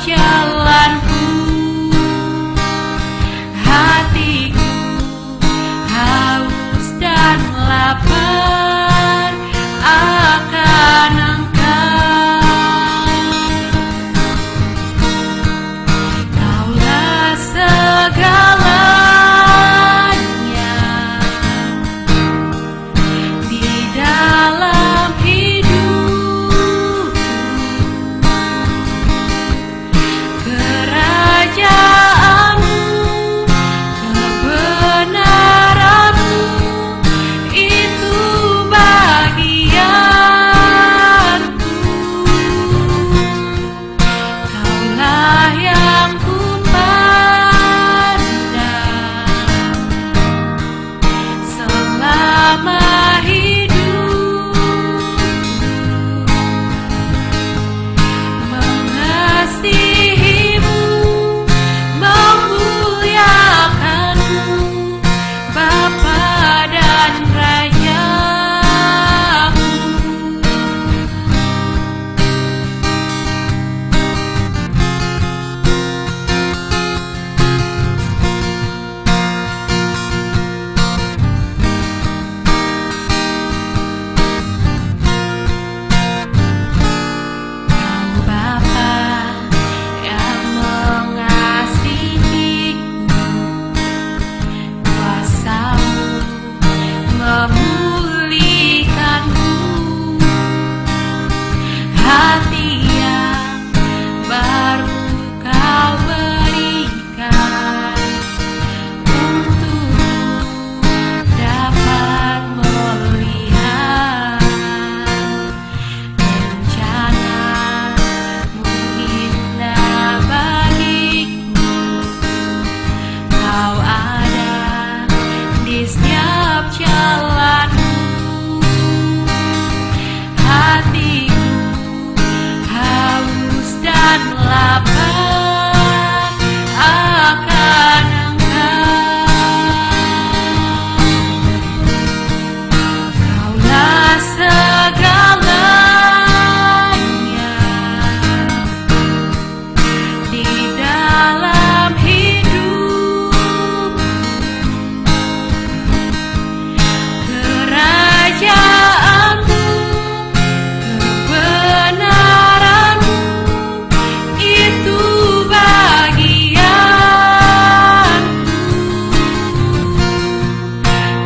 jalanku, hatiku haus dan lapar akan Engkau. Kaulah segalanya di dalam hidup, kerajaanmu, kebenaranmu, itu bagianku. Kaulah yang kupandang selama hidupku, mengasihimu, memuliakanmu, Bapa dan Rajaku. Kau Bapa yang mengasihiku, kuasa-Mu memulihkanku, hati yang baru Kau berikan untukku dapat melihat rencana-Mu indah bagiku. Kau ada di setiap jalanku, hatiku haus dan lapar akan Engkau. Kaulah segalanya di dalam hidup, kerajaanmu, kebenaranmu, itu bagianku.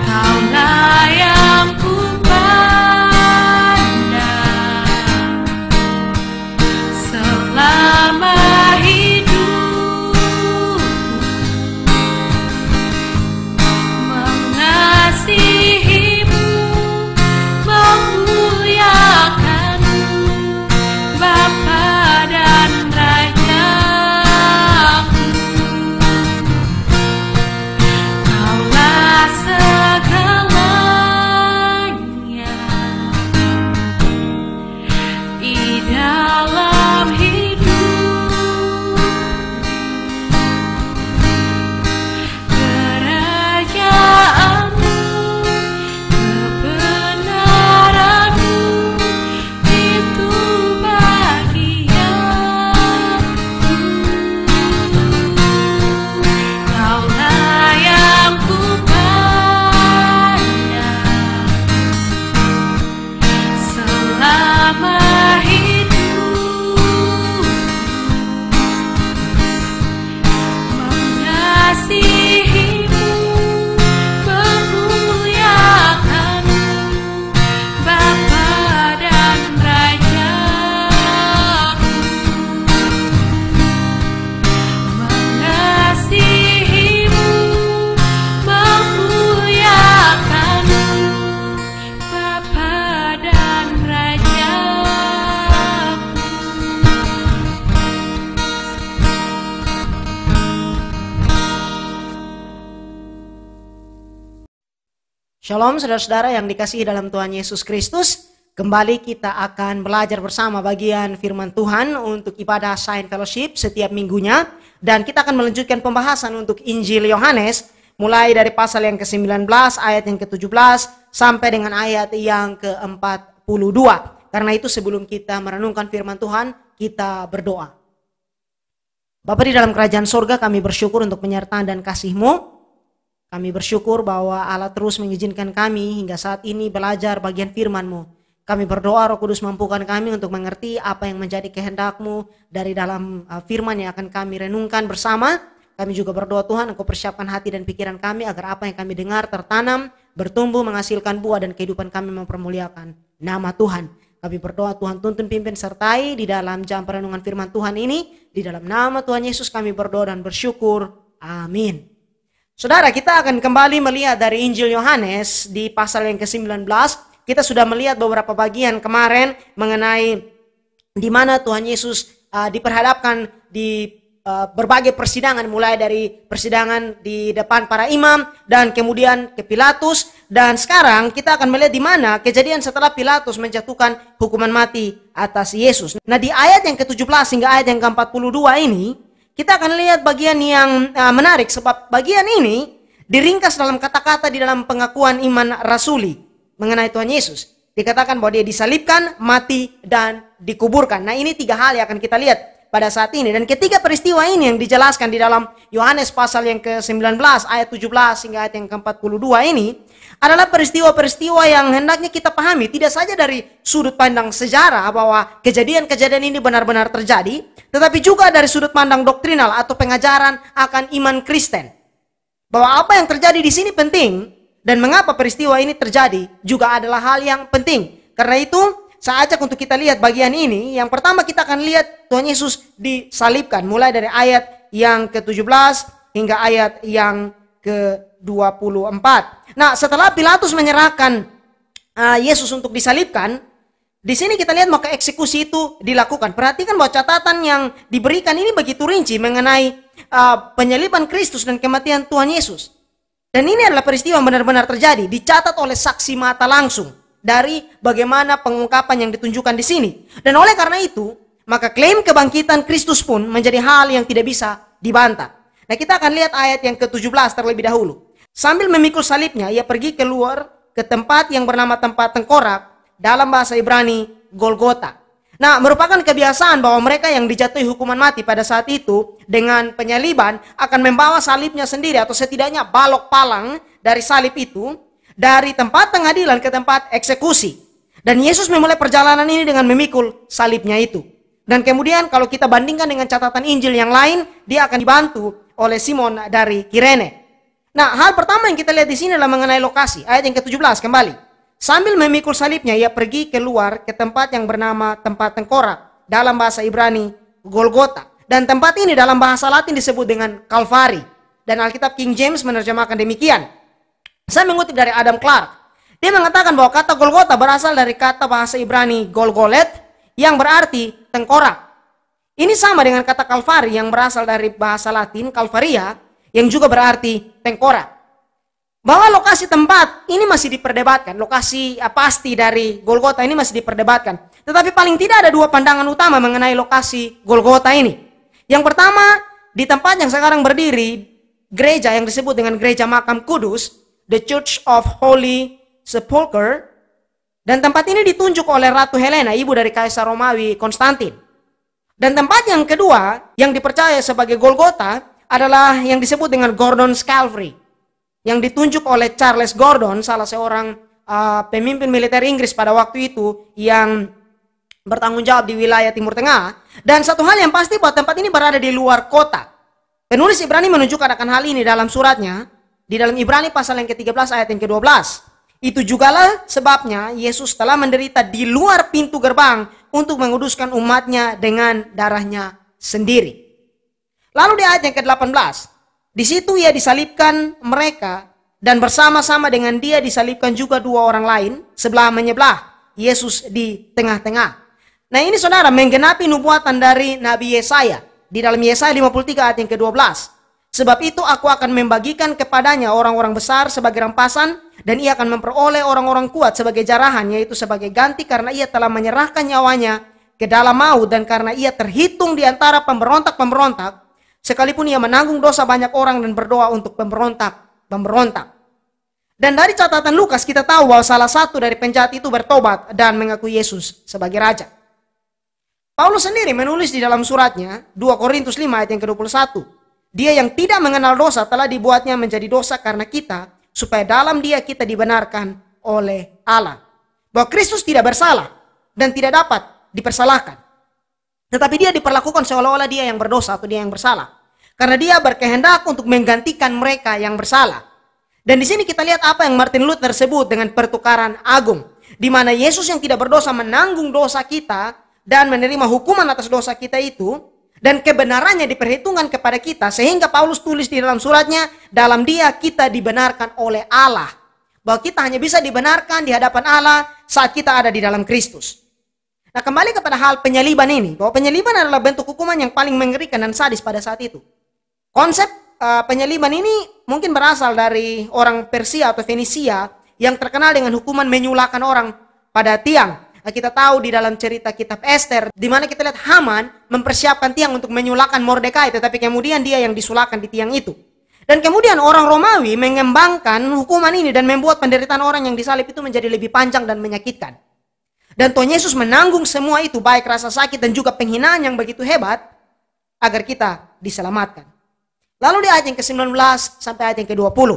Kaulah yang kupandang selama hidupku, mengasihimu, memuliakanmu, Bapa dan Rajaku. Kaulah segalanya di dalam hidup, kerajaanmu, kebenaranmu, itu bagianku. Kaulah yang kupandang selama hidup, mengasihimu, memuliakanmu, Bapa dan Rajaku. Mengasihimu, memuliakanmu, Bapa dan Rajaku. Shalom saudara-saudara yang dikasihi dalam Tuhan Yesus Kristus. Kembali kita akan belajar bersama bagian firman Tuhan untuk ibadah Sign Fellowship setiap minggunya. Dan kita akan melanjutkan pembahasan untuk Injil Yohanes mulai dari pasal yang ke-19 ayat yang ke-17 sampai dengan ayat yang ke-42. Karena itu sebelum kita merenungkan firman Tuhan, kita berdoa. Bapa di dalam kerajaan surga, kami bersyukur untuk penyertaan dan kasih-Mu. Kami bersyukur bahwa Allah terus mengizinkan kami hingga saat ini belajar bagian firman-Mu. Kami berdoa Roh Kudus mampukan kami untuk mengerti apa yang menjadi kehendak-Mu dari dalam firman yang akan kami renungkan bersama. Kami juga berdoa Tuhan, Engkau persiapkan hati dan pikiran kami agar apa yang kami dengar tertanam, bertumbuh, menghasilkan buah dan kehidupan kami mempermuliakan nama Tuhan. Kami berdoa Tuhan tuntun, pimpin, sertai di dalam jam perenungan firman Tuhan ini. Di dalam nama Tuhan Yesus kami berdoa dan bersyukur. Amin. Saudara, kita akan kembali melihat dari Injil Yohanes di pasal yang ke-19. Kita sudah melihat beberapa bagian kemarin mengenai di mana Tuhan Yesus diperhadapkan di berbagai persidangan, mulai dari persidangan di depan para imam dan kemudian ke Pilatus, dan sekarang kita akan melihat di mana kejadian setelah Pilatus menjatuhkan hukuman mati atas Yesus. Nah, di ayat yang ke-17 hingga ayat yang ke-42 ini kita akan lihat bagian yang menarik, sebab bagian ini diringkas dalam kata-kata di dalam pengakuan iman rasuli mengenai Tuhan Yesus. Dikatakan bahwa dia disalibkan, mati, dan dikuburkan. Nah, ini tiga hal yang akan kita lihat pada saat ini. Dan ketiga peristiwa ini yang dijelaskan di dalam Yohanes pasal yang ke-19 ayat 17 hingga ayat yang ke-42 ini adalah peristiwa-peristiwa yang hendaknya kita pahami tidak saja dari sudut pandang sejarah bahwa kejadian-kejadian ini benar-benar terjadi, tetapi juga dari sudut pandang doktrinal atau pengajaran akan iman Kristen. Bahwa apa yang terjadi di sini penting dan mengapa peristiwa ini terjadi juga adalah hal yang penting. Karena itu saya ajak untuk kita lihat bagian ini. Yang pertama kita akan lihat Tuhan Yesus disalibkan. Mulai dari ayat yang ke-17 hingga ayat yang ke-24. Nah, setelah Pilatus menyerahkan Yesus untuk disalibkan, di sini kita lihat maka eksekusi itu dilakukan. Perhatikan bahwa catatan yang diberikan ini begitu rinci mengenai penyaliban Kristus dan kematian Tuhan Yesus. Dan ini adalah peristiwa yang benar-benar terjadi. Dicatat oleh saksi mata langsung dari bagaimana pengungkapan yang ditunjukkan di sini. Dan oleh karena itu, maka klaim kebangkitan Kristus pun menjadi hal yang tidak bisa dibantah. Nah, kita akan lihat ayat yang ke-17 terlebih dahulu. Sambil memikul salibnya, ia pergi keluar ke tempat yang bernama tempat tengkorak, dalam bahasa Ibrani Golgota. Nah, merupakan kebiasaan bahwa mereka yang dijatuhi hukuman mati pada saat itu dengan penyaliban akan membawa salibnya sendiri atau setidaknya balok palang dari salib itu dari tempat pengadilan ke tempat eksekusi. Dan Yesus memulai perjalanan ini dengan memikul salibnya itu. Dan kemudian kalau kita bandingkan dengan catatan Injil yang lain, dia akan dibantu oleh Simon dari Kirene. Nah, hal pertama yang kita lihat di sini adalah mengenai lokasi. Ayat yang ke-17 kembali. Sambil memikul salibnya, ia pergi keluar ke tempat yang bernama tempat tengkorak, dalam bahasa Ibrani Golgota. Dan tempat ini dalam bahasa Latin disebut dengan Kalvari. Dan Alkitab King James menerjemahkan demikian. Saya mengutip dari Adam Clark. Dia mengatakan bahwa kata Golgota berasal dari kata bahasa Ibrani Golgolet yang berarti tengkorak. Ini sama dengan kata Kalvari yang berasal dari bahasa Latin Kalvaria yang juga berarti tengkorak. Bahwa lokasi tempat ini masih diperdebatkan, lokasi pasti dari Golgota ini masih diperdebatkan. Tetapi paling tidak ada dua pandangan utama mengenai lokasi Golgota ini. Yang pertama, di tempat yang sekarang berdiri gereja yang disebut dengan gereja makam kudus, The Church of Holy Sepulchre, dan tempat ini ditunjuk oleh Ratu Helena, ibu dari Kaisar Romawi Konstantin. Dan tempat yang kedua yang dipercaya sebagai Golgota adalah yang disebut dengan Gordon's Calvary, yang ditunjuk oleh Charles Gordon, salah seorang pemimpin militer Inggris pada waktu itu yang bertanggung jawab di wilayah Timur Tengah. Dan satu hal yang pasti bahwa tempat ini berada di luar kota. Penulis Ibrani menunjukkan akan hal ini dalam suratnya, di dalam Ibrani pasal yang ke-13 ayat yang ke-12. Itu jugalah sebabnya Yesus telah menderita di luar pintu gerbang untuk menguduskan umatnya dengan darahnya sendiri. Lalu di ayat yang ke-18, di situ ia disalibkan mereka dan bersama-sama dengan dia disalibkan juga dua orang lain sebelah menyebelah, Yesus di tengah-tengah. Nah, ini saudara menggenapi nubuatan dari Nabi Yesaya di dalam Yesaya 53 ayat yang ke-12. Sebab itu aku akan membagikan kepadanya orang-orang besar sebagai rampasan dan ia akan memperoleh orang-orang kuat sebagai jarahan, yaitu sebagai ganti karena ia telah menyerahkan nyawanya ke dalam maut dan karena ia terhitung di antara pemberontak-pemberontak. Sekalipun ia menanggung dosa banyak orang dan berdoa untuk pemberontak. Dan dari catatan Lukas kita tahu bahwa salah satu dari penjahat itu bertobat dan mengakui Yesus sebagai raja. Paulus sendiri menulis di dalam suratnya 2 Korintus 5 ayat yang ke-21. Dia yang tidak mengenal dosa telah dibuatnya menjadi dosa karena kita, supaya dalam dia kita dibenarkan oleh Allah. Bahwa Kristus tidak bersalah dan tidak dapat dipersalahkan. Tetapi dia diperlakukan seolah-olah dia yang berdosa atau dia yang bersalah. Karena dia berkehendak untuk menggantikan mereka yang bersalah. Dan di sini kita lihat apa yang Martin Luther sebut dengan pertukaran agung. Di mana Yesus yang tidak berdosa menanggung dosa kita dan menerima hukuman atas dosa kita itu. Dan kebenarannya diperhitungkan kepada kita. Sehingga Paulus tulis di dalam suratnya, dalam dia kita dibenarkan oleh Allah. Bahwa kita hanya bisa dibenarkan di hadapan Allah saat kita ada di dalam Kristus. Nah, kembali kepada hal penyaliban ini. Bahwa penyaliban adalah bentuk hukuman yang paling mengerikan dan sadis pada saat itu. Konsep penyaliban ini mungkin berasal dari orang Persia atau Fenisia yang terkenal dengan hukuman menyulahkan orang pada tiang. Nah, kita tahu di dalam cerita kitab Ester, di mana kita lihat Haman mempersiapkan tiang untuk menyulahkan Mordekai, tetapi kemudian dia yang disulahkan di tiang itu. Dan kemudian orang Romawi mengembangkan hukuman ini dan membuat penderitaan orang yang disalib itu menjadi lebih panjang dan menyakitkan. Dan Tuhan Yesus menanggung semua itu, baik rasa sakit dan juga penghinaan yang begitu hebat, agar kita diselamatkan. Lalu di ayat yang ke-19 sampai ayat yang ke-20.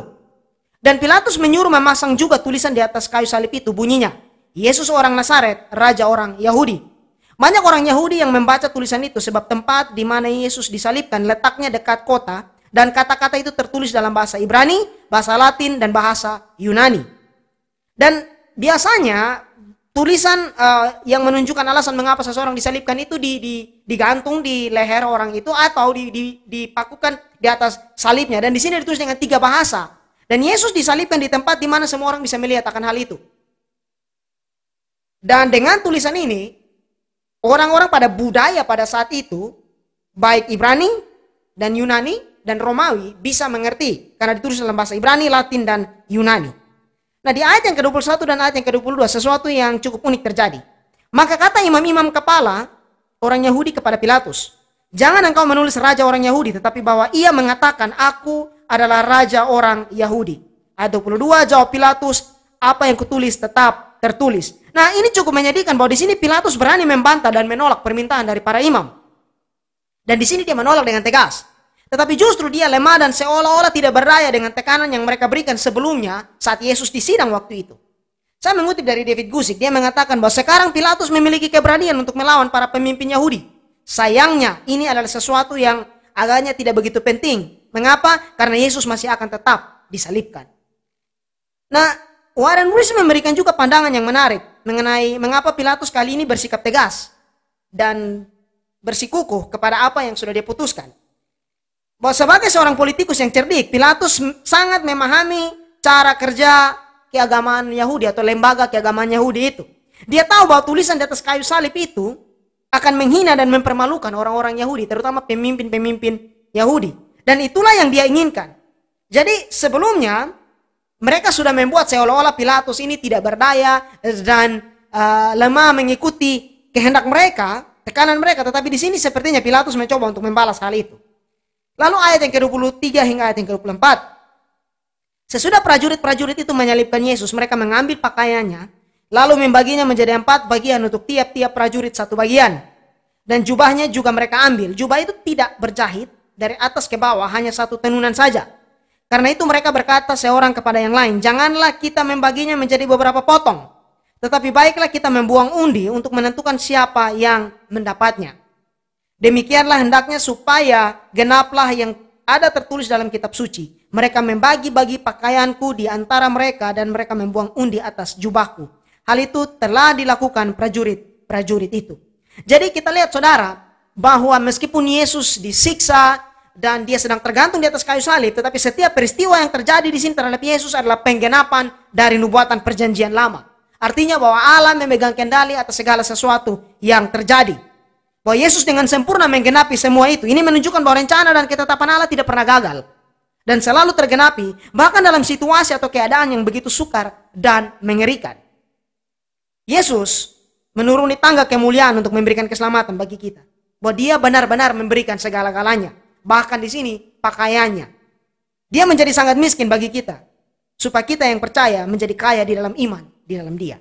Dan Pilatus menyuruh memasang juga tulisan di atas kayu salib itu, bunyinya, Yesus orang Nazaret, Raja orang Yahudi. Banyak orang Yahudi yang membaca tulisan itu sebab tempat di mana Yesus disalibkan letaknya dekat kota dan kata-kata itu tertulis dalam bahasa Ibrani, bahasa Latin, dan bahasa Yunani. Dan biasanya tulisan yang menunjukkan alasan mengapa seseorang disalibkan itu digantung di leher orang itu atau dipakukan di atas salibnya. Dan di sini ditulis dengan 3 bahasa. Dan Yesus disalibkan di tempat di mana semua orang bisa melihat akan hal itu. Dan dengan tulisan ini, orang-orang pada budaya pada saat itu, baik Ibrani dan Yunani dan Romawi bisa mengerti. Karena ditulis dalam bahasa Ibrani, Latin, dan Yunani. Nah, di ayat yang ke-21 dan ayat yang ke-22, sesuatu yang cukup unik terjadi. Maka kata imam-imam kepala orang Yahudi kepada Pilatus, jangan engkau menulis raja orang Yahudi, tetapi bahwa ia mengatakan, aku adalah raja orang Yahudi. Ayat 22, jawab Pilatus, apa yang kutulis tetap tertulis. Nah, ini cukup menyedihkan bahwa di sini Pilatus berani membantah dan menolak permintaan dari para imam. Dan di sini dia menolak dengan tegas. Tetapi justru dia lemah dan seolah-olah tidak berdaya dengan tekanan yang mereka berikan sebelumnya saat Yesus disidang waktu itu. Saya mengutip dari David Guzik, dia mengatakan bahwa sekarang Pilatus memiliki keberanian untuk melawan para pemimpin Yahudi. Sayangnya, ini adalah sesuatu yang agaknya tidak begitu penting. Mengapa? Karena Yesus masih akan tetap disalibkan. Nah, Warren Wiersbe memberikan juga pandangan yang menarik mengenai mengapa Pilatus kali ini bersikap tegas dan bersikukuh kepada apa yang sudah dia putuskan. Bahwa sebagai seorang politikus yang cerdik, Pilatus sangat memahami cara kerja keagamaan Yahudi atau lembaga keagamaan Yahudi itu. Dia tahu bahwa tulisan di atas kayu salib itu akan menghina dan mempermalukan orang-orang Yahudi, terutama pemimpin-pemimpin Yahudi. Dan itulah yang dia inginkan. Jadi sebelumnya mereka sudah membuat seolah-olah Pilatus ini tidak berdaya dan lemah mengikuti kehendak mereka, tekanan mereka. Tetapi di sini sepertinya Pilatus mencoba untuk membalas hal itu. Lalu ayat yang ke-23 hingga ayat yang ke-24. Sesudah prajurit-prajurit itu menyalibkan Yesus, mereka mengambil pakaiannya, lalu membaginya menjadi 4 bagian untuk tiap-tiap prajurit 1 bagian. Dan jubahnya juga mereka ambil. Jubah itu tidak berjahit, dari atas ke bawah hanya 1 tenunan saja. Karena itu mereka berkata seorang kepada yang lain, janganlah kita membaginya menjadi beberapa potong, tetapi baiklah kita membuang undi untuk menentukan siapa yang mendapatnya. Demikianlah hendaknya supaya genaplah yang ada tertulis dalam kitab suci. Mereka membagi-bagi pakaianku di antara mereka dan mereka membuang undi atas jubahku. Hal itu telah dilakukan prajurit itu. Jadi kita lihat saudara, bahwa meskipun Yesus disiksa dan dia sedang tergantung di atas kayu salib, tetapi setiap peristiwa yang terjadi di sini terhadap Yesus adalah penggenapan dari nubuatan perjanjian lama. Artinya bahwa Allah memegang kendali atas segala sesuatu yang terjadi. Bahwa Yesus dengan sempurna menggenapi semua itu. Ini menunjukkan bahwa rencana dan ketetapan Allah tidak pernah gagal. Dan selalu tergenapi, bahkan dalam situasi atau keadaan yang begitu sukar dan mengerikan. Yesus menuruni tangga kemuliaan untuk memberikan keselamatan bagi kita. Bahwa dia benar-benar memberikan segala-galanya. Bahkan di sini pakaiannya. Dia menjadi sangat miskin bagi kita. Supaya kita yang percaya menjadi kaya di dalam iman, di dalam dia.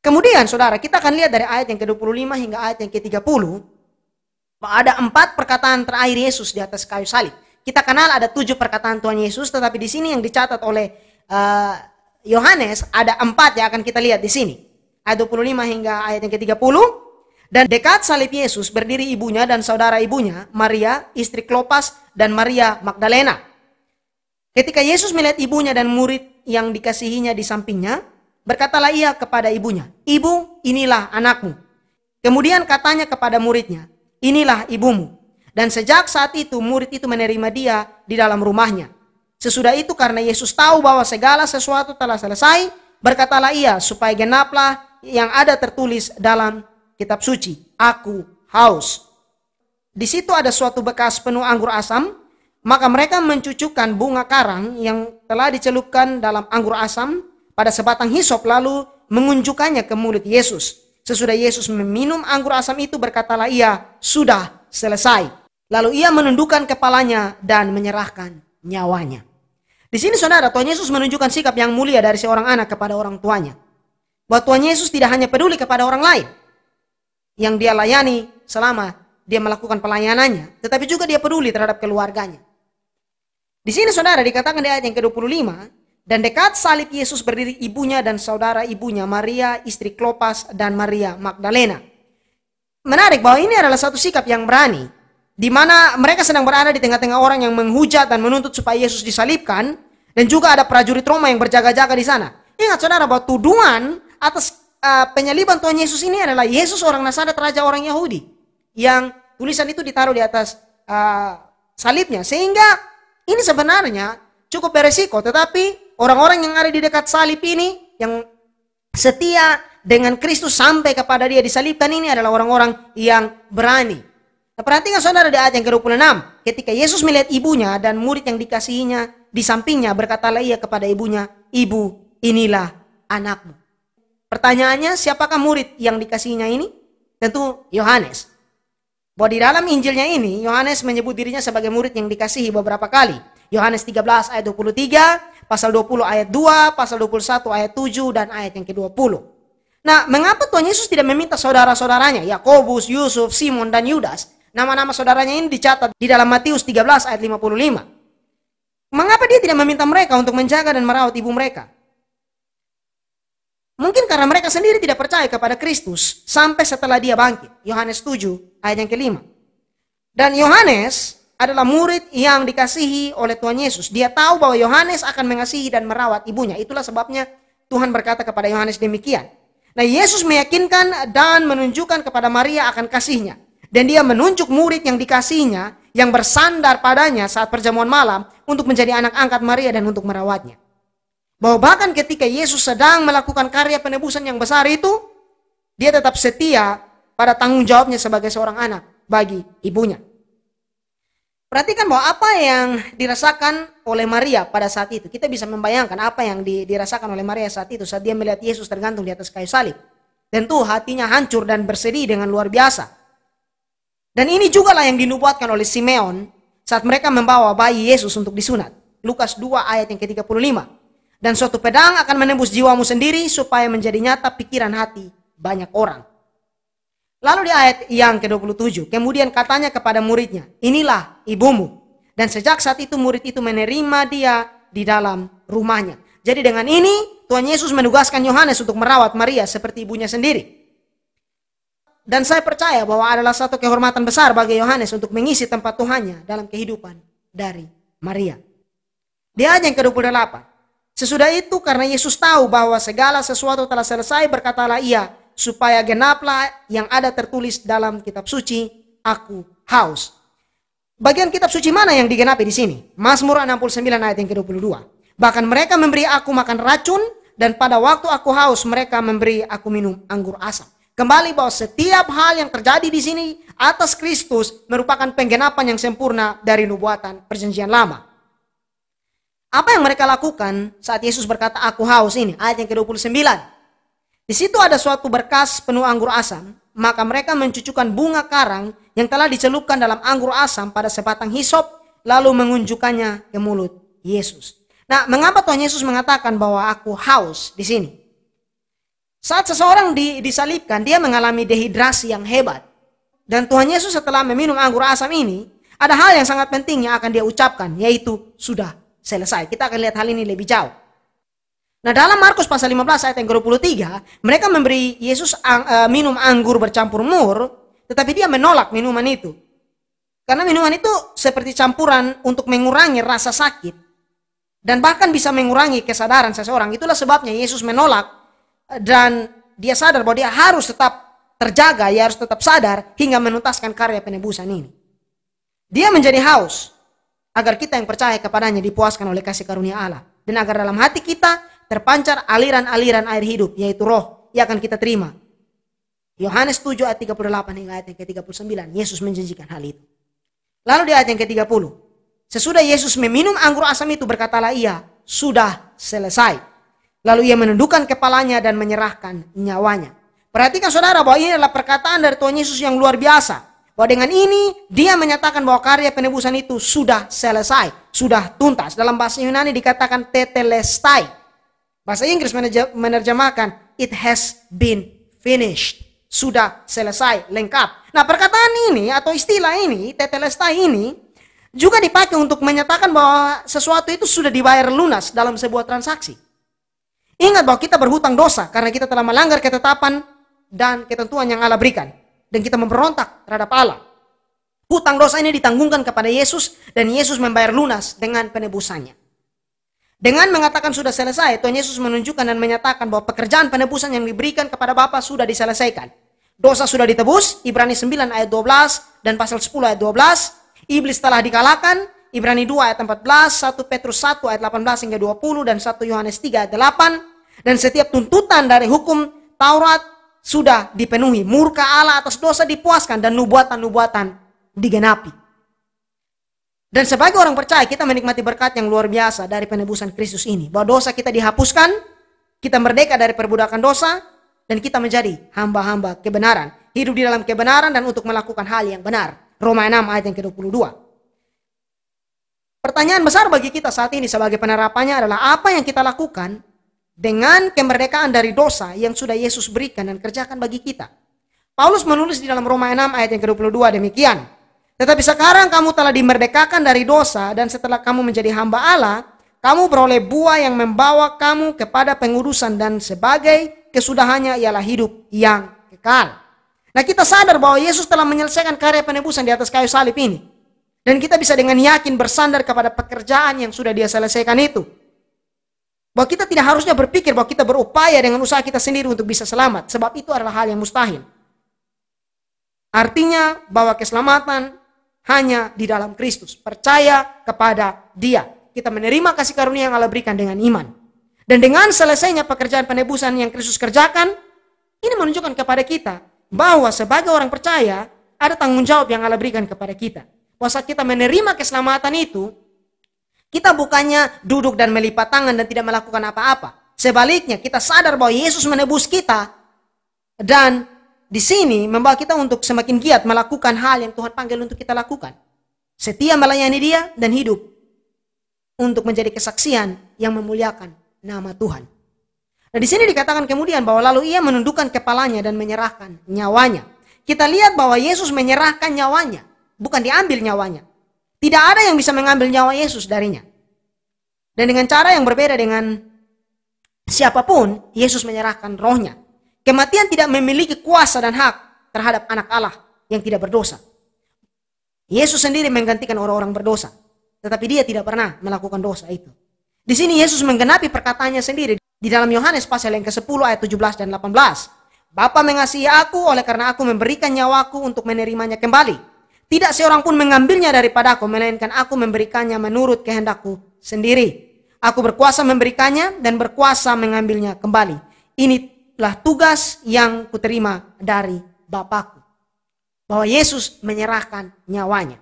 Kemudian saudara, kita akan lihat dari ayat yang ke-25 hingga ayat yang ke-30. Ada 4 perkataan terakhir Yesus di atas kayu salib. Kita kenal ada 7 perkataan Tuhan Yesus, tetapi di sini yang dicatat oleh Yohanes ada 4 yang akan kita lihat di sini. Ayat 25 hingga ayat yang ke-30. Dan dekat salib Yesus berdiri ibunya dan saudara ibunya, Maria, istri Klopas, dan Maria Magdalena. Ketika Yesus melihat ibunya dan murid yang dikasihinya di sampingnya, berkatalah ia kepada ibunya, "Ibu, inilah anakmu." Kemudian katanya kepada muridnya, "Inilah ibumu." Dan sejak saat itu murid itu menerima dia di dalam rumahnya. Sesudah itu karena Yesus tahu bahwa segala sesuatu telah selesai, berkatalah ia supaya genaplah yang ada tertulis dalam kitab suci, "Aku haus." Di situ ada suatu bekas penuh anggur asam, maka mereka mencucukkan bunga karang yang telah dicelupkan dalam anggur asam pada sebatang hisop lalu mengunjukkannya ke mulut Yesus. Sesudah Yesus meminum anggur asam itu berkatalah ia, "Sudah selesai." Lalu ia menundukkan kepalanya dan menyerahkan nyawanya. Di sini saudara, Tuhan Yesus menunjukkan sikap yang mulia dari seorang anak kepada orang tuanya. Bahwa Tuhan Yesus tidak hanya peduli kepada orang lain yang dia layani selama dia melakukan pelayanannya, tetapi juga dia peduli terhadap keluarganya. Di sini saudara dikatakan di ayat yang ke-25, dan dekat salib Yesus berdiri ibunya dan saudara ibunya, Maria, istri Klopas, dan Maria Magdalena. Menarik bahwa ini adalah satu sikap yang berani, di mana mereka sedang berada di tengah-tengah orang yang menghujat dan menuntut supaya Yesus disalibkan, dan juga ada prajurit Roma yang berjaga-jaga di sana. Ingat saudara bahwa tuduhan atas penyaliban Tuhan Yesus ini adalah Yesus orang Nazaret, raja orang Yahudi, yang tulisan itu ditaruh di atas salibnya, sehingga ini sebenarnya cukup beresiko, tetapi orang-orang yang ada di dekat salib ini, yang setia dengan Kristus sampai kepada dia disalibkan ini adalah orang-orang yang berani. Nah, perhatikan saudara di ayat yang ke-26. Ketika Yesus melihat ibunya dan murid yang dikasihinya di sampingnya, berkatalah ia kepada ibunya, "Ibu, inilah anakmu." Pertanyaannya, siapakah murid yang dikasihinya ini? Tentu Yohanes. Bahwa di dalam Injilnya ini, Yohanes menyebut dirinya sebagai murid yang dikasihi beberapa kali. Yohanes 13 ayat 23, pasal 20 ayat 2, pasal 21 ayat 7, dan ayat yang ke-20. Nah, mengapa Tuhan Yesus tidak meminta saudara-saudaranya, Yakobus, Yusuf, Simon, dan Yudas? Nama-nama saudaranya ini dicatat di dalam Matius 13 ayat 55. Mengapa dia tidak meminta mereka untuk menjaga dan merawat ibu mereka? Mungkin karena mereka sendiri tidak percaya kepada Kristus sampai setelah dia bangkit. Yohanes 7 ayat yang ke-5. Dan Yohanes adalah murid yang dikasihi oleh Tuhan Yesus. Dia tahu bahwa Yohanes akan mengasihi dan merawat ibunya. Itulah sebabnya Tuhan berkata kepada Yohanes demikian. Nah, Yesus meyakinkan dan menunjukkan kepada Maria akan kasihnya. Dan dia menunjuk murid yang dikasihinya yang bersandar padanya saat perjamuan malam untuk menjadi anak angkat Maria dan untuk merawatnya. Bahwa bahkan ketika Yesus sedang melakukan karya penebusan yang besar itu, dia tetap setia pada tanggung jawabnya sebagai seorang anak bagi ibunya. Perhatikan bahwa apa yang dirasakan oleh Maria pada saat itu. Kita bisa membayangkan apa yang dirasakan oleh Maria saat itu, saat dia melihat Yesus tergantung di atas kayu salib. Tentu hatinya hancur dan bersedih dengan luar biasa. Dan ini juga lah yang dinubuatkan oleh Simeon saat mereka membawa bayi Yesus untuk disunat. Lukas 2 ayat yang ke-35. Dan suatu pedang akan menembus jiwamu sendiri supaya menjadi nyata pikiran hati banyak orang. Lalu di ayat yang ke-27, kemudian katanya kepada muridnya, "Inilah ibumu." Dan sejak saat itu murid itu menerima dia di dalam rumahnya. Jadi dengan ini Tuhan Yesus menugaskan Yohanes untuk merawat Maria seperti ibunya sendiri. Dan saya percaya bahwa adalah satu kehormatan besar bagi Yohanes untuk mengisi tempat Tuhannya dalam kehidupan dari Maria. Di ayat yang ke-28, sesudah itu karena Yesus tahu bahwa segala sesuatu telah selesai, berkatalah ia, supaya genaplah yang ada tertulis dalam kitab suci, "Aku haus." Bagian kitab suci mana yang digenapi di sini? Mazmur 69 ayat yang ke-22. Bahkan mereka memberi aku makan racun, dan pada waktu aku haus mereka memberi aku minum anggur asam. Kembali bahwa setiap hal yang terjadi di sini atas Kristus merupakan penggenapan yang sempurna dari nubuatan perjanjian lama. Apa yang mereka lakukan saat Yesus berkata, "Aku haus" ini? Ayat yang ke-29. Di situ ada suatu berkas penuh anggur asam, maka mereka mencucukkan bunga karang yang telah dicelupkan dalam anggur asam pada sebatang hisop, lalu mengunjukkannya ke mulut Yesus. Nah, mengapa Tuhan Yesus mengatakan bahwa aku haus di sini? Saat seseorang disalibkan, dia mengalami dehidrasi yang hebat. Dan Tuhan Yesus setelah meminum anggur asam ini, ada hal yang sangat penting yang akan dia ucapkan, yaitu sudah selesai. Kita akan lihat hal ini lebih jauh. Nah, dalam Markus pasal 15 ayat yang ke-23, mereka memberi Yesus minum anggur bercampur mur, tetapi dia menolak minuman itu. Karena minuman itu seperti campuran untuk mengurangi rasa sakit dan bahkan bisa mengurangi kesadaran seseorang. Itulah sebabnya Yesus menolak, dan dia sadar bahwa dia harus tetap terjaga, dia harus tetap sadar hingga menuntaskan karya penebusan ini. Dia menjadi haus agar kita yang percaya kepadanya dipuaskan oleh kasih karunia Allah, dan agar dalam hati kita terpancar aliran-aliran air hidup, yaitu roh yang akan kita terima. Yohanes 7 ayat 38 hingga ayat yang ke-39, Yesus menjanjikan hal itu. Lalu di ayat yang ke-30, sesudah Yesus meminum anggur asam itu, berkatalah ia, sudah selesai. Lalu ia menundukkan kepalanya dan menyerahkan nyawanya. Perhatikan saudara bahwa ini adalah perkataan dari Tuhan Yesus yang luar biasa. Bahwa dengan ini dia menyatakan bahwa karya penebusan itu sudah selesai, sudah tuntas. Dalam bahasa Yunani dikatakan tetelestai. Bahasa Inggris menerjemahkan it has been finished. Sudah selesai, lengkap. Nah, perkataan ini atau istilah ini, tetelestai ini, juga dipakai untuk menyatakan bahwa sesuatu itu sudah dibayar lunas dalam sebuah transaksi. Ingat bahwa kita berhutang dosa karena kita telah melanggar ketetapan dan ketentuan yang Allah berikan. Dan kita memberontak terhadap Allah. Hutang dosa ini ditanggungkan kepada Yesus, dan Yesus membayar lunas dengan penebusannya. Dengan mengatakan sudah selesai, Tuhan Yesus menunjukkan dan menyatakan bahwa pekerjaan penebusan yang diberikan kepada Bapa sudah diselesaikan. Dosa sudah ditebus, Ibrani 9 ayat 12 dan pasal 10 ayat 12. Iblis telah dikalahkan, Ibrani 2 ayat 14, 1 Petrus 1 ayat 18 hingga 20, dan 1 Yohanes 3 ayat 8. Dan setiap tuntutan dari hukum Taurat sudah dipenuhi. Murka Allah atas dosa dipuaskan dan nubuatan-nubuatan digenapi. Dan sebagai orang percaya, kita menikmati berkat yang luar biasa dari penebusan Kristus ini. Bahwa dosa kita dihapuskan, kita merdeka dari perbudakan dosa, dan kita menjadi hamba-hamba kebenaran. Hidup di dalam kebenaran dan untuk melakukan hal yang benar. Roma 6 ayat yang ke-22. Pertanyaan besar bagi kita saat ini sebagai penerapannya adalah apa yang kita lakukan dengan kemerdekaan dari dosa yang sudah Yesus berikan dan kerjakan bagi kita. Paulus menulis di dalam Roma 6 ayat yang ke-22 demikian. Tetapi sekarang kamu telah dimerdekakan dari dosa, dan setelah kamu menjadi hamba Allah, kamu beroleh buah yang membawa kamu kepada pengudusan, dan sebagai kesudahannya ialah hidup yang kekal. Nah, kita sadar bahwa Yesus telah menyelesaikan karya penebusan di atas kayu salib ini. Dan kita bisa dengan yakin bersandar kepada pekerjaan yang sudah dia selesaikan itu. Bahwa kita tidak harusnya berpikir bahwa kita berupaya dengan usaha kita sendiri untuk bisa selamat. Sebab itu adalah hal yang mustahil. Artinya bahwa keselamatan hanya di dalam Kristus. Percaya kepada Dia. Kita menerima kasih karunia yang Allah berikan dengan iman. Dan dengan selesainya pekerjaan penebusan yang Kristus kerjakan, ini menunjukkan kepada kita bahwa sebagai orang percaya ada tanggung jawab yang Allah berikan kepada kita. Bahwa saat kita menerima keselamatan itu, kita bukannya duduk dan melipat tangan dan tidak melakukan apa-apa. Sebaliknya, kita sadar bahwa Yesus menebus kita, dan di sini membawa kita untuk semakin giat melakukan hal yang Tuhan panggil untuk kita lakukan. Setia melayani Dia dan hidup untuk menjadi kesaksian yang memuliakan nama Tuhan. Nah, di sini dikatakan kemudian bahwa lalu ia menundukkan kepalanya dan menyerahkan nyawanya. Kita lihat bahwa Yesus menyerahkan nyawanya, bukan diambil nyawanya. Tidak ada yang bisa mengambil nyawa Yesus darinya. Dan dengan cara yang berbeda dengan siapapun, Yesus menyerahkan rohnya. Kematian tidak memiliki kuasa dan hak terhadap anak Allah yang tidak berdosa. Yesus sendiri menggantikan orang-orang berdosa, tetapi Dia tidak pernah melakukan dosa itu. Di sini Yesus menggenapi perkataannya sendiri di dalam Yohanes pasal yang ke-10 ayat 17 dan 18. Bapa mengasihi aku oleh karena aku memberikan nyawaku untuk menerimanya kembali. Tidak seorang pun mengambilnya daripada aku, melainkan aku memberikannya menurut kehendakku sendiri. Aku berkuasa memberikannya dan berkuasa mengambilnya kembali. Inilah tugas yang kuterima dari Bapakku. Bahwa Yesus menyerahkan nyawanya.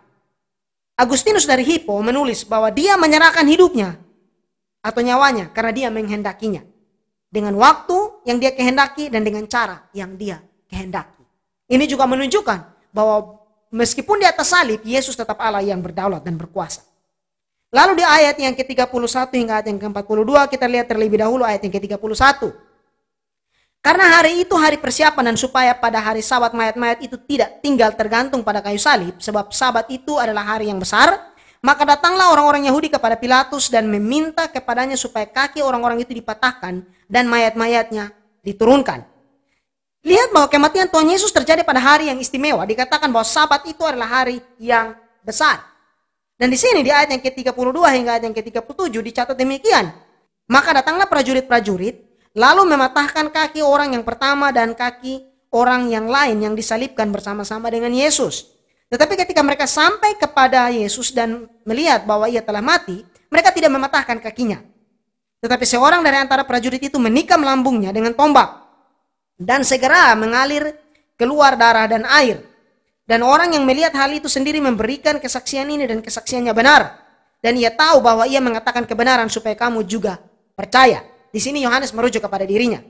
Agustinus dari Hippo menulis bahwa dia menyerahkan hidupnya atau nyawanya karena dia menghendakinya. Dengan waktu yang dia kehendaki dan dengan cara yang dia kehendaki. Ini juga menunjukkan bahwa meskipun di atas salib, Yesus tetap Allah yang berdaulat dan berkuasa. Lalu di ayat yang ke-31 hingga ayat yang ke-42, kita lihat terlebih dahulu ayat yang ke-31. Karena hari itu hari persiapan dan supaya pada hari Sabat mayat-mayat itu tidak tinggal tergantung pada kayu salib, sebab Sabat itu adalah hari yang besar, maka datanglah orang-orang Yahudi kepada Pilatus dan meminta kepadanya supaya kaki orang-orang itu dipatahkan dan mayat-mayatnya diturunkan. Lihat bahwa kematian Tuhan Yesus terjadi pada hari yang istimewa. Dikatakan bahwa Sabat itu adalah hari yang besar. Dan di sini di ayat yang ke-32 hingga ayat yang ke-37 dicatat demikian. Maka datanglah prajurit-prajurit lalu mematahkan kaki orang yang pertama dan kaki orang yang lain yang disalibkan bersama-sama dengan Yesus. Tetapi ketika mereka sampai kepada Yesus dan melihat bahwa ia telah mati, mereka tidak mematahkan kakinya. Tetapi seorang dari antara prajurit itu menikam lambungnya dengan tombak. Dan segera mengalir keluar darah dan air. Dan orang yang melihat hal itu sendiri memberikan kesaksian ini dan kesaksiannya benar. Dan ia tahu bahwa ia mengatakan kebenaran supaya kamu juga percaya. Di sini Yohanes merujuk kepada dirinya.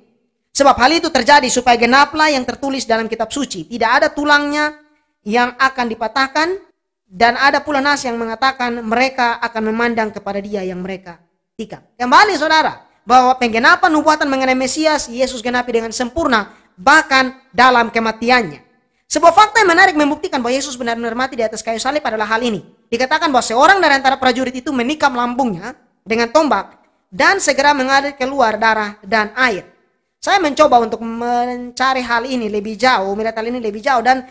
Sebab hal itu terjadi supaya genaplah yang tertulis dalam kitab suci. Tidak ada tulangnya yang akan dipatahkan dan ada pula nas yang mengatakan mereka akan memandang kepada dia yang mereka tikam. Kembali saudara, bahwa penggenapan nubuatan mengenai Mesias Yesus genapi dengan sempurna bahkan dalam kematiannya. Sebuah fakta yang menarik membuktikan bahwa Yesus benar-benar mati di atas kayu salib adalah hal ini. Dikatakan bahwa seorang dari antara prajurit itu menikam lambungnya dengan tombak dan segera mengalir keluar darah dan air. Saya mencoba untuk mencari hal ini lebih jauh, melihat hal ini lebih jauh dan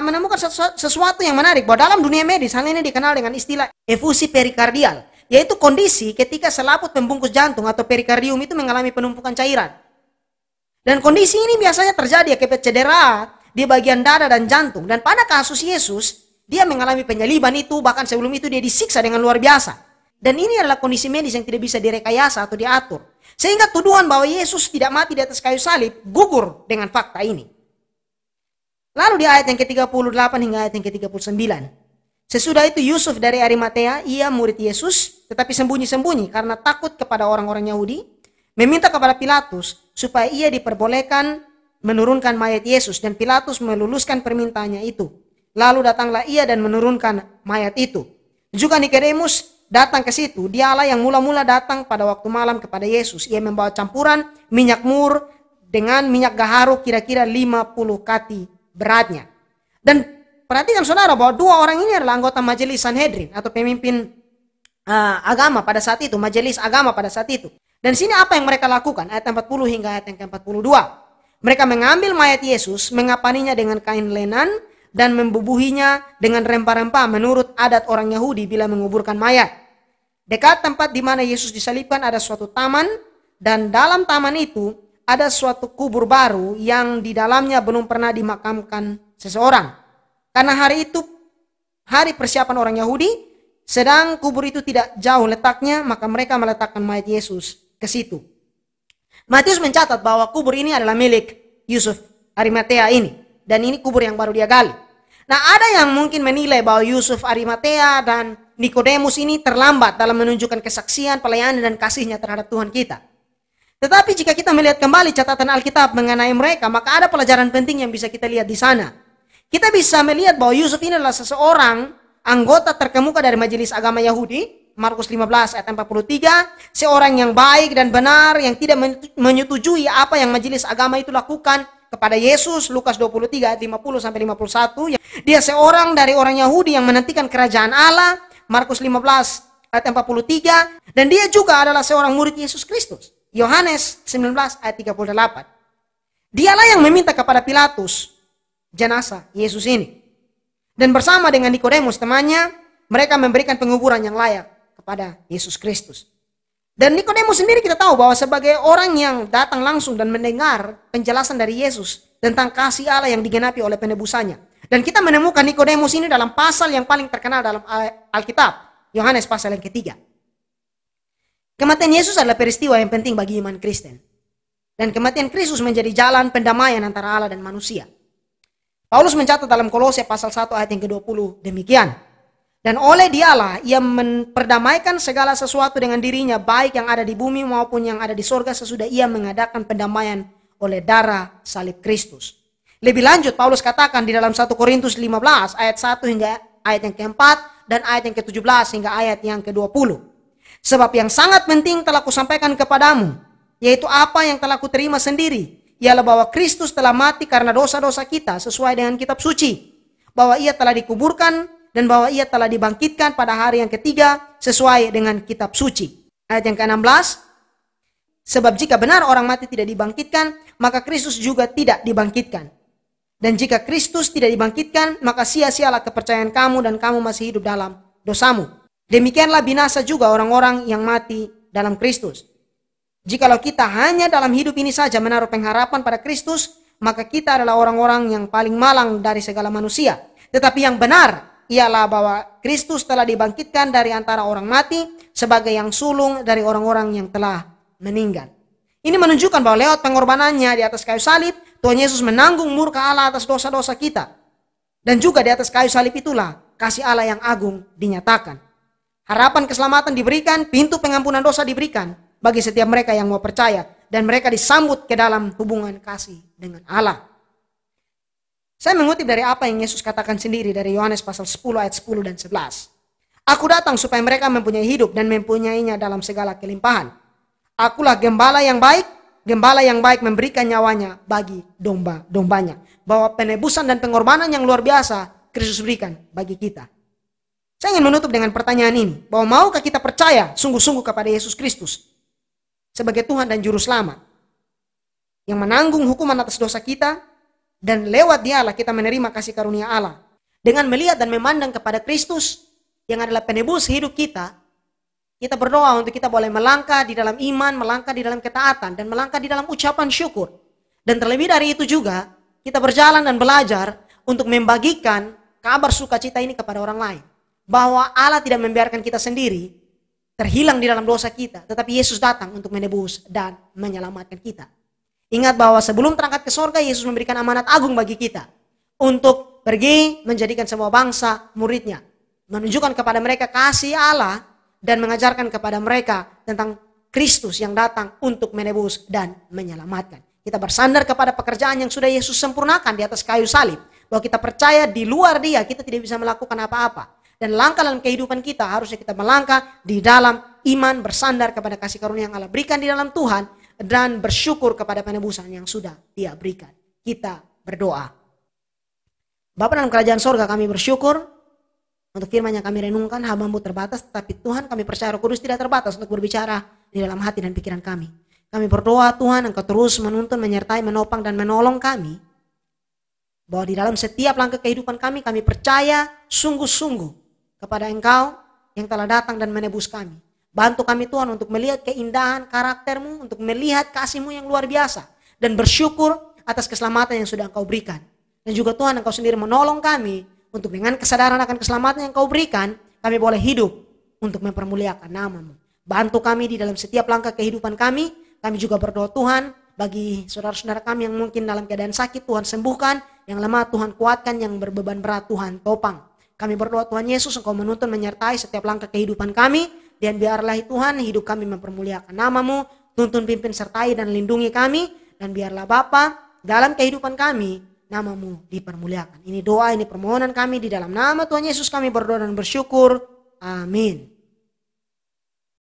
menemukan sesuatu yang menarik bahwa dalam dunia medis hal ini dikenal dengan istilah efusi perikardial, yaitu kondisi ketika selaput pembungkus jantung atau perikardium itu mengalami penumpukan cairan. Dan kondisi ini biasanya terjadi akibat cedera di bagian dada dan jantung. Dan pada kasus Yesus, dia mengalami penyaliban itu, bahkan sebelum itu dia disiksa dengan luar biasa. Dan ini adalah kondisi medis yang tidak bisa direkayasa atau diatur. Sehingga tuduhan bahwa Yesus tidak mati di atas kayu salib gugur dengan fakta ini. Lalu di ayat yang ke-38 hingga ayat yang ke-39. Sesudah itu Yusuf dari Arimatea, ia murid Yesus, tetapi sembunyi-sembunyi karena takut kepada orang-orang Yahudi, meminta kepada Pilatus supaya ia diperbolehkan menurunkan mayat Yesus. Dan Pilatus meluluskan permintaannya itu. Lalu datanglah ia dan menurunkan mayat itu. Juga Nikodemus datang ke situ. Dialah yang mula-mula datang pada waktu malam kepada Yesus. Ia membawa campuran minyak mur dengan minyak gaharu kira-kira 50 kati beratnya. Dan perhatikan saudara bahwa dua orang ini adalah anggota majelis Sanhedrin atau pemimpin agama pada saat itu, majelis agama pada saat itu. Dan sini apa yang mereka lakukan? Ayat 40 hingga ayat yang ke-42. Mereka mengambil mayat Yesus, mengapaninya dengan kain lenan dan membubuhinya dengan rempah-rempah menurut adat orang Yahudi bila menguburkan mayat. Dekat tempat di mana Yesus disalibkan ada suatu taman, dan dalam taman itu ada suatu kubur baru yang di dalamnya belum pernah dimakamkan seseorang. Karena hari itu hari persiapan orang Yahudi, sedang kubur itu tidak jauh letaknya, maka mereka meletakkan mayat Yesus ke situ. Matius mencatat bahwa kubur ini adalah milik Yusuf Arimatea ini. Dan ini kubur yang baru dia gali. Nah, ada yang mungkin menilai bahwa Yusuf Arimatea dan Nikodemus ini terlambat dalam menunjukkan kesaksian, pelayanan, dan kasihnya terhadap Tuhan kita. Tetapi jika kita melihat kembali catatan Alkitab mengenai mereka, maka ada pelajaran penting yang bisa kita lihat di sana. Kita bisa melihat bahwa Yusuf ini adalah seseorang anggota terkemuka dari majelis agama Yahudi, Markus 15 ayat 43, seorang yang baik dan benar, yang tidak menyetujui apa yang majelis agama itu lakukan kepada Yesus, Lukas 23 ayat 50-51. Dia seorang dari orang Yahudi yang menantikan kerajaan Allah, Markus 15 ayat 43. Dan dia juga adalah seorang murid Yesus Kristus, Yohanes 19 ayat 38. Dialah yang meminta kepada Pilatus jenazah Yesus ini. Dan bersama dengan Nikodemus temannya, mereka memberikan penguburan yang layak kepada Yesus Kristus. Dan Nikodemus sendiri kita tahu bahwa sebagai orang yang datang langsung dan mendengar penjelasan dari Yesus tentang kasih Allah yang digenapi oleh penebusannya. Dan kita menemukan Nikodemus ini dalam pasal yang paling terkenal dalam Alkitab, Yohanes pasal yang ketiga. Kematian Yesus adalah peristiwa yang penting bagi iman Kristen. Dan kematian Kristus menjadi jalan pendamaian antara Allah dan manusia. Paulus mencatat dalam Kolose pasal 1 ayat yang ke-20 demikian. Dan oleh dialah ia memperdamaikan segala sesuatu dengan dirinya, baik yang ada di bumi maupun yang ada di sorga, sesudah ia mengadakan pendamaian oleh darah salib Kristus. Lebih lanjut Paulus katakan di dalam 1 Korintus 15 ayat 1 hingga ayat yang ke-4 dan ayat yang ke-17 hingga ayat yang ke-20. Sebab yang sangat penting telah kusampaikan kepadamu, yaitu apa yang telah kuterima sendiri, ialah bahwa Kristus telah mati karena dosa-dosa kita sesuai dengan kitab suci. Bahwa ia telah dikuburkan dan bahwa ia telah dibangkitkan pada hari yang ketiga sesuai dengan kitab suci. Ayat yang ke-16, sebab jika benar orang mati tidak dibangkitkan, maka Kristus juga tidak dibangkitkan. Dan jika Kristus tidak dibangkitkan, maka sia-sialah kepercayaan kamu dan kamu masih hidup dalam dosamu. Demikianlah binasa juga orang-orang yang mati dalam Kristus. Jikalau kita hanya dalam hidup ini saja menaruh pengharapan pada Kristus, maka kita adalah orang-orang yang paling malang dari segala manusia. Tetapi yang benar ialah bahwa Kristus telah dibangkitkan dari antara orang mati sebagai yang sulung dari orang-orang yang telah meninggal. Ini menunjukkan bahwa lewat pengorbanannya di atas kayu salib, Tuhan Yesus menanggung murka Allah atas dosa-dosa kita. Dan juga di atas kayu salib itulah kasih Allah yang agung dinyatakan. Harapan keselamatan diberikan, pintu pengampunan dosa diberikan bagi setiap mereka yang mau percaya. Dan mereka disambut ke dalam hubungan kasih dengan Allah. Saya mengutip dari apa yang Yesus katakan sendiri dari Yohanes pasal 10 ayat 10 dan 11. Aku datang supaya mereka mempunyai hidup dan mempunyainya dalam segala kelimpahan. Akulah gembala yang baik memberikan nyawanya bagi domba-dombanya. Bahwa penebusan dan pengorbanan yang luar biasa Kristus berikan bagi kita. Saya ingin menutup dengan pertanyaan ini. Bahwa maukah kita percaya sungguh-sungguh kepada Yesus Kristus sebagai Tuhan dan Juru Selamat yang menanggung hukuman atas dosa kita, dan lewat dialah kita menerima kasih karunia Allah. Dengan melihat dan memandang kepada Kristus yang adalah penebus hidup kita, kita berdoa untuk kita boleh melangkah di dalam iman, melangkah di dalam ketaatan, dan melangkah di dalam ucapan syukur. Dan terlebih dari itu juga, kita berjalan dan belajar untuk membagikan kabar sukacita ini kepada orang lain. Bahwa Allah tidak membiarkan kita sendiri terhilang di dalam dosa kita, tetapi Yesus datang untuk menebus dan menyelamatkan kita. Ingat bahwa sebelum terangkat ke sorga, Yesus memberikan amanat agung bagi kita untuk pergi menjadikan semua bangsa muridnya, menunjukkan kepada mereka kasih Allah dan mengajarkan kepada mereka tentang Kristus yang datang untuk menebus dan menyelamatkan. Kita bersandar kepada pekerjaan yang sudah Yesus sempurnakan di atas kayu salib, bahwa kita percaya di luar Dia kita tidak bisa melakukan apa-apa. Dan langkah dalam kehidupan kita harusnya kita melangkah di dalam iman, bersandar kepada kasih karunia yang Allah berikan di dalam Tuhan, dan bersyukur kepada penebusan yang sudah Dia berikan. Kita berdoa. Bapa dalam kerajaan sorga, kami bersyukur untuk firman yang kami renungkan. Hamba-Mu terbatas, tetapi Tuhan kami percaya Roh Kudus tidak terbatas untuk berbicara di dalam hati dan pikiran kami. Kami berdoa Tuhan, Engkau terus menuntun, menyertai, menopang dan menolong kami, bahwa di dalam setiap langkah kehidupan kami percaya sungguh-sungguh kepada Engkau yang telah datang dan menebus kami. Bantu kami Tuhan untuk melihat keindahan karakter-Mu, untuk melihat kasih-Mu yang luar biasa, dan bersyukur atas keselamatan yang sudah Engkau berikan. Dan juga Tuhan, Engkau sendiri menolong kami untuk dengan kesadaran akan keselamatan yang Engkau berikan, kami boleh hidup untuk mempermuliakan nama-Mu. Bantu kami di dalam setiap langkah kehidupan kami. Kami juga berdoa Tuhan bagi saudara-saudara kami yang mungkin dalam keadaan sakit, Tuhan sembuhkan. Yang lemah Tuhan kuatkan, yang berbeban berat Tuhan topang. Kami berdoa Tuhan Yesus, Engkau menuntun, menyertai setiap langkah kehidupan kami. Dan biarlah Tuhan hidup kami mempermuliakan nama-Mu, tuntun, pimpin, sertai dan lindungi kami. Dan biarlah Bapa dalam kehidupan kami, nama-Mu dipermuliakan. Ini doa, ini permohonan kami di dalam nama Tuhan Yesus kami berdoa dan bersyukur. Amin.